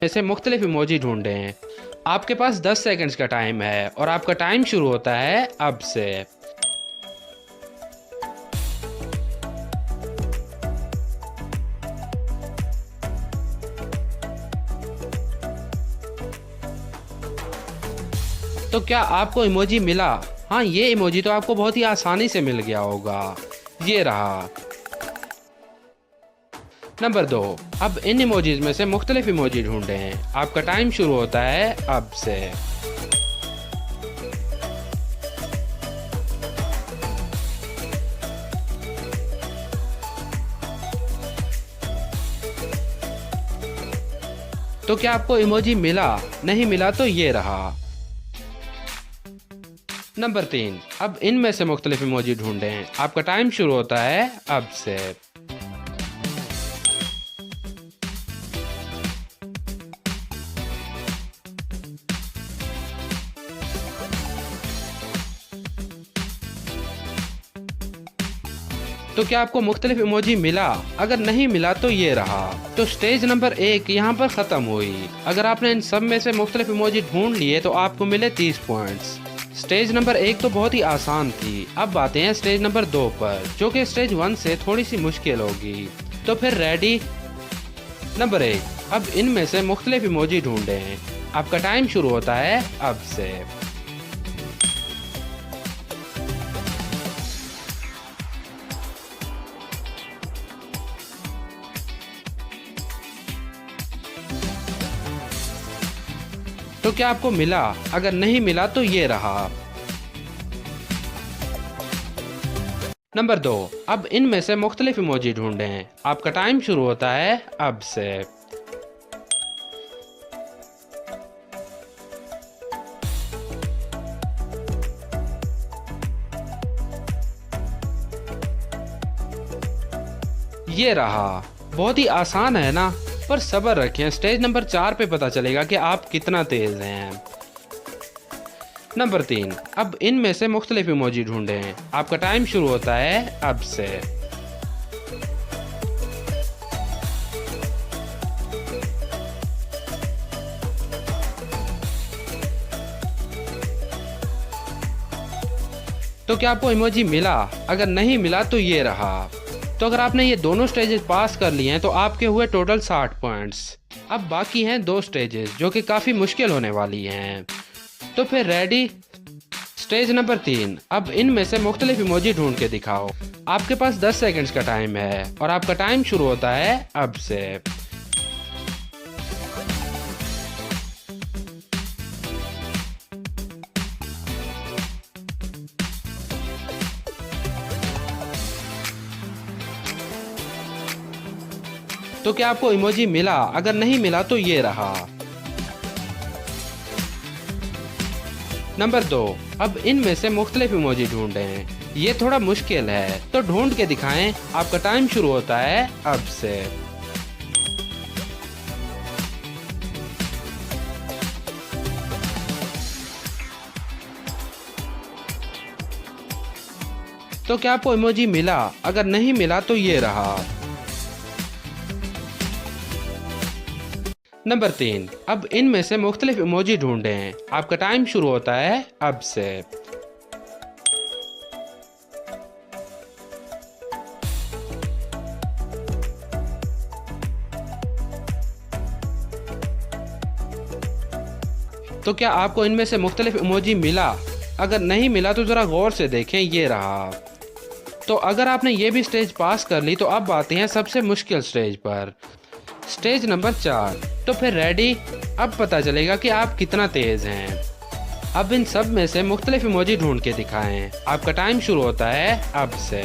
ऐसे मुख्तलिफ इमोजी ढूंढें। आपके पास 10 सेकंड्स का टाइम है और आपका टाइम शुरू होता है अब से। तो क्या आपको इमोजी मिला? हाँ, ये इमोजी तो आपको बहुत ही आसानी से मिल गया होगा। ये रहा। नंबर 2, अब इन इमोजीज में से मुख्तलिफ इमोजी ढूंढें। आपका टाइम शुरू होता है अब से। तो क्या आपको इमोजी मिला? नहीं मिला तो ये रहा। नंबर 3, अब इनमें से मुख्तलिफ इमोजी ढूंढें। आपका टाइम शुरू होता है अब से। तो क्या आपको मुख्तलिफ इमोजी मिला? अगर नहीं मिला तो ये रहा। तो स्टेज नंबर 1 यहाँ पर ख़त्म हुई। अगर आपने इन सब में से मुख्तलिफ इमोजी ढूंढ लिए तो आपको मिले 30 पॉइंट्स। स्टेज नंबर 1 तो बहुत ही आसान थी। अब आते हैं स्टेज नंबर 2 पर, जो कि स्टेज 1 से थोड़ी सी मुश्किल होगी। तो फिर रेडी? नंबर 1, अब इनमें से मुख्तलिफ इमोजी ढूंढें। आपका टाइम शुरू होता है अब से। तो क्या आपको मिला? अगर नहीं मिला तो ये रहा। नंबर 2, अब इनमें से मुख्तलिफ इमोजी ढूंढें। आपका टाइम शुरू होता है अब से। ये रहा। बहुत ही आसान है ना? पर सब्र रखें, स्टेज नंबर 4 पे पता चलेगा कि आप कितना तेज हैं। नंबर 3, अब इनमें से मुख्तलिफ इमोजी ढूंढें। आपका टाइम शुरू होता है अब से। तो क्या आपको इमोजी मिला? अगर नहीं मिला तो ये रहा। तो अगर आपने ये दोनों स्टेजेस पास कर लिए हैं तो आपके हुए टोटल 60 पॉइंट्स। अब बाकी हैं 2 स्टेजेस जो कि काफ़ी मुश्किल होने वाली हैं। तो फिर रेडी? स्टेज नंबर 3, अब इनमें से मुख्तलिफ इमोजी ढूंढ के दिखाओ। आपके पास 10 सेकंड्स का टाइम है और आपका टाइम शुरू होता है अब से। तो क्या आपको इमोजी मिला? अगर नहीं मिला तो ये रहा। नंबर 2, अब इनमें से मुख्तलिफ इमोजी ढूंढें। ये थोड़ा मुश्किल है तो ढूंढ के दिखाएं। आपका टाइम शुरू होता है अब से। तो क्या आपको इमोजी मिला? अगर नहीं मिला तो ये रहा। नंबर 3, अब इनमें से मुख्तलिफ इमोजी ढूंढें। आपका टाइम शुरू होता है अब से। तो क्या आपको इनमें से मुख्तलिफ इमोजी मिला? अगर नहीं मिला तो ज़रा गौर से देखें, ये रहा। तो अगर आपने ये भी स्टेज पास कर ली तो अब आते हैं सबसे मुश्किल स्टेज पर, स्टेज नंबर 4। तो फिर रेडी? अब पता चलेगा कि आप कितना तेज हैं। अब इन सब में से मुख्तलिफ इमोजी ढूंढ के दिखाएं। आपका टाइम शुरू होता है अब से।